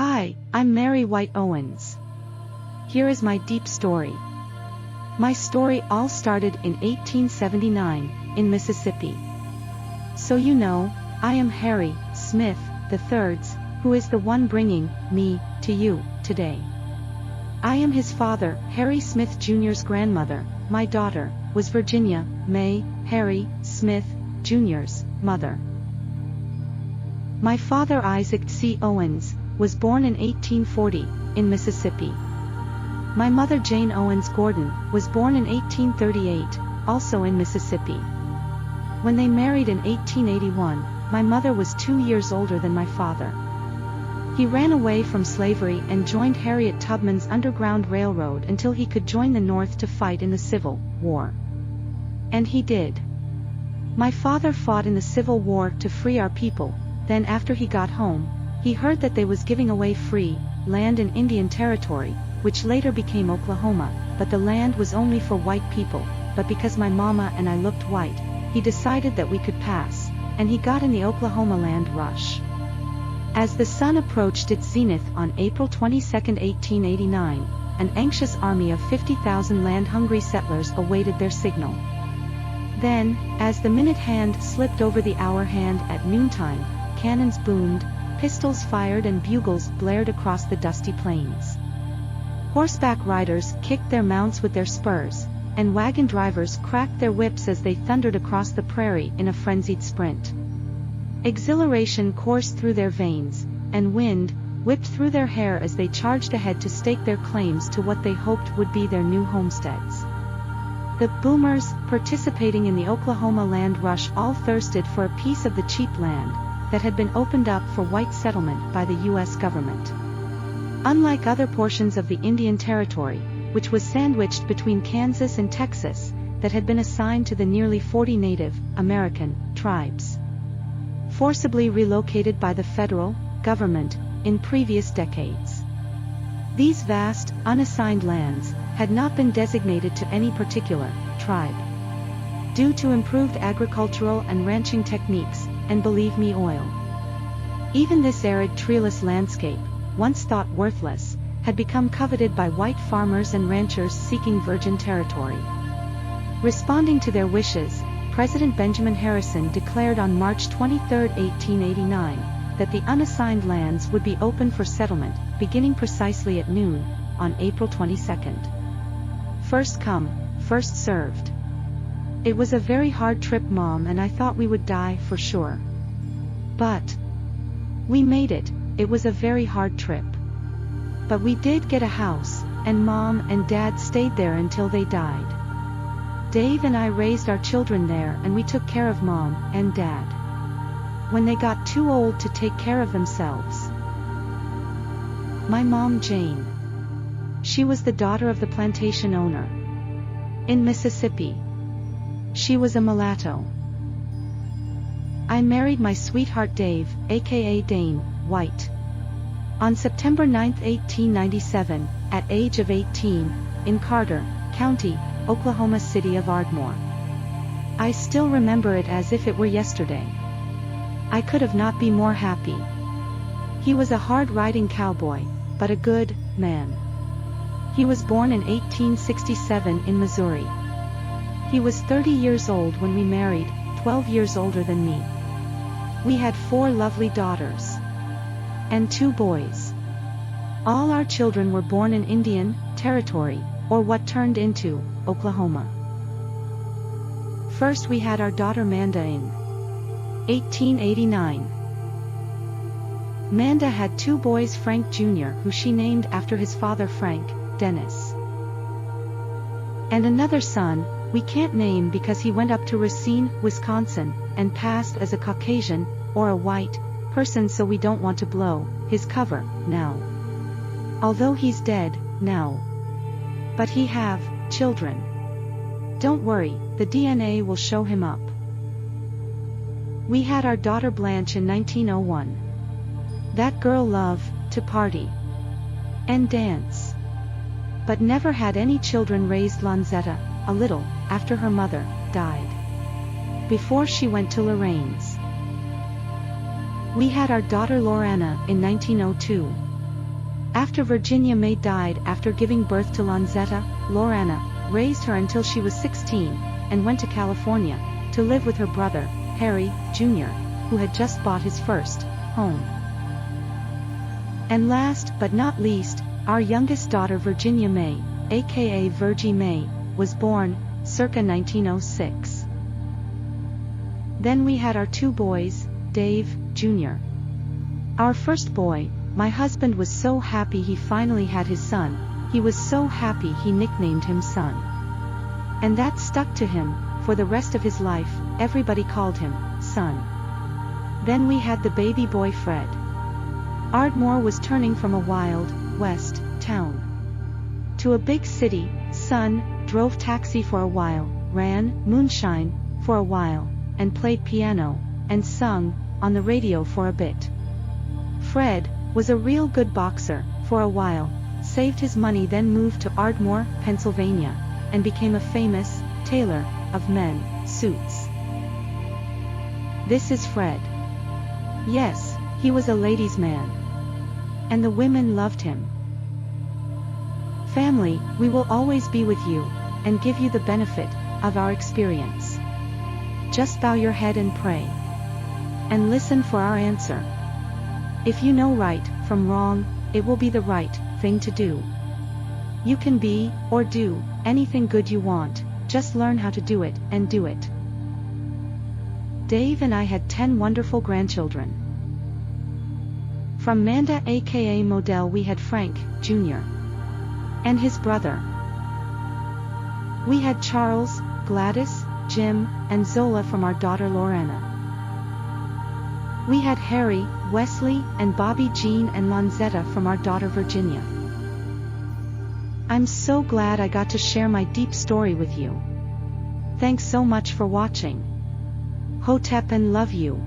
Hi, I'm Mary White Owens. Here is my deep story. My story all started in 1879, in Mississippi. So you know, I am Harry Smith III's, who is the one bringing me to you today. I am his father, Harry Smith Jr.'s grandmother. My daughter was Virginia May Harry Smith Jr.'s mother. My father, Isaac C. Owens, was born in 1840, in Mississippi. My mother, Jane Owens Gordon, was born in 1838, also in Mississippi. When they married in 1881, my mother was 2 years older than my father. He ran away from slavery and joined Harriet Tubman's Underground Railroad until he could join the North to fight in the Civil War. And he did. My father fought in the Civil War to free our people. Then after he got home, he heard that they was giving away free land in Indian Territory, which later became Oklahoma, but the land was only for white people. But because my mama and I looked white, he decided that we could pass, and he got in the Oklahoma land rush. As the sun approached its zenith on April 22, 1889, an anxious army of 50,000 land-hungry settlers awaited their signal. Then, as the minute hand slipped over the hour hand at noontime, cannons boomed, pistols fired and bugles blared across the dusty plains. Horseback riders kicked their mounts with their spurs, and wagon drivers cracked their whips as they thundered across the prairie in a frenzied sprint. Exhilaration coursed through their veins, and wind whipped through their hair as they charged ahead to stake their claims to what they hoped would be their new homesteads. The boomers, participating in the Oklahoma land rush, all thirsted for a piece of the cheap land that had been opened up for white settlement by the U.S. government. Unlike other portions of the Indian Territory, which was sandwiched between Kansas and Texas, that had been assigned to the nearly 40 Native American tribes, forcibly relocated by the federal government in previous decades. These vast, unassigned lands had not been designated to any particular tribe. Due to improved agricultural and ranching techniques, and believe me, oil. Even this arid, treeless landscape, once thought worthless, had become coveted by white farmers and ranchers seeking virgin territory. Responding to their wishes, President Benjamin Harrison declared on March 23, 1889, that the unassigned lands would be open for settlement, beginning precisely at noon, on April 22. First come, first served. It was a very hard trip, Mom and I thought we would die for sure. But we made it. It was a very hard trip. But we did get a house, and Mom and Dad stayed there until they died. Dave and I raised our children there, and we took care of Mom and Dad when they got too old to take care of themselves. My mom, Jane. She was the daughter of the plantation owner in Mississippi. She was a mulatto. I married my sweetheart Dave, aka Dane White, on September 9, 1897, at age of 18, in Carter County, Oklahoma City of Ardmore. I still remember it as if it were yesterday. I could have not been more happy. He was a hard-riding cowboy, but a good man. He was born in 1867 in Missouri. He was 30 years old when we married, 12 years older than me. We had 4 lovely daughters and 2 boys. All our children were born in Indian Territory, or what turned into Oklahoma. First we had our daughter Manda in 1889. Manda had 2 boys, Frank Jr., who she named after his father Frank Dennis, and another son we can't name because he went up to Racine, Wisconsin, and passed as a Caucasian, or a white, person, so we don't want to blow his cover now. Although he's dead now. But he have children. Don't worry, the DNA will show him up. We had our daughter Blanche in 1901. That girl loved to party and dance, but never had any children. Raised Lanzetta a little after her mother died, before she went to Lorraine's. We had our daughter Lorana in 1902. After Virginia May died after giving birth to Lanzetta, Lorena raised her until she was 16, and went to California to live with her brother, Harry, Jr., who had just bought his first home. And last but not least, our youngest daughter Virginia May, aka Virgie May, was born, circa 1906. Then we had our two boys, Dave, Jr. Our first boy. My husband was so happy he finally had his son. He was so happy he nicknamed him Son. And that stuck to him, for the rest of his life, everybody called him Son. Then we had the baby boy Fred. Ardmore was turning from a wild, west, town to a big city. Son drove taxi for a while, ran moonshine for a while, and played piano, and sung on the radio for a bit. Fred was a real good boxer for a while, saved his money, then moved to Ardmore, Pennsylvania, and became a famous tailor of men suits. This is Fred. Yes, he was a ladies' man. And the women loved him. Family, we will always be with you, and give you the benefit of our experience. Just bow your head and pray. And listen for our answer. If you know right from wrong, it will be the right thing to do. You can be, or do, anything good you want, just learn how to do it, and do it. Dave and I had 10 wonderful grandchildren. From Manda aka Model we had Frank, Jr. and his brother. We had Charles, Gladys, Jim, and Zola from our daughter Lorena. We had Harry, Wesley, and Bobby Jean and Lanzetta from our daughter Virginia. I'm so glad I got to share my deep story with you. Thanks so much for watching. Hotep and love you.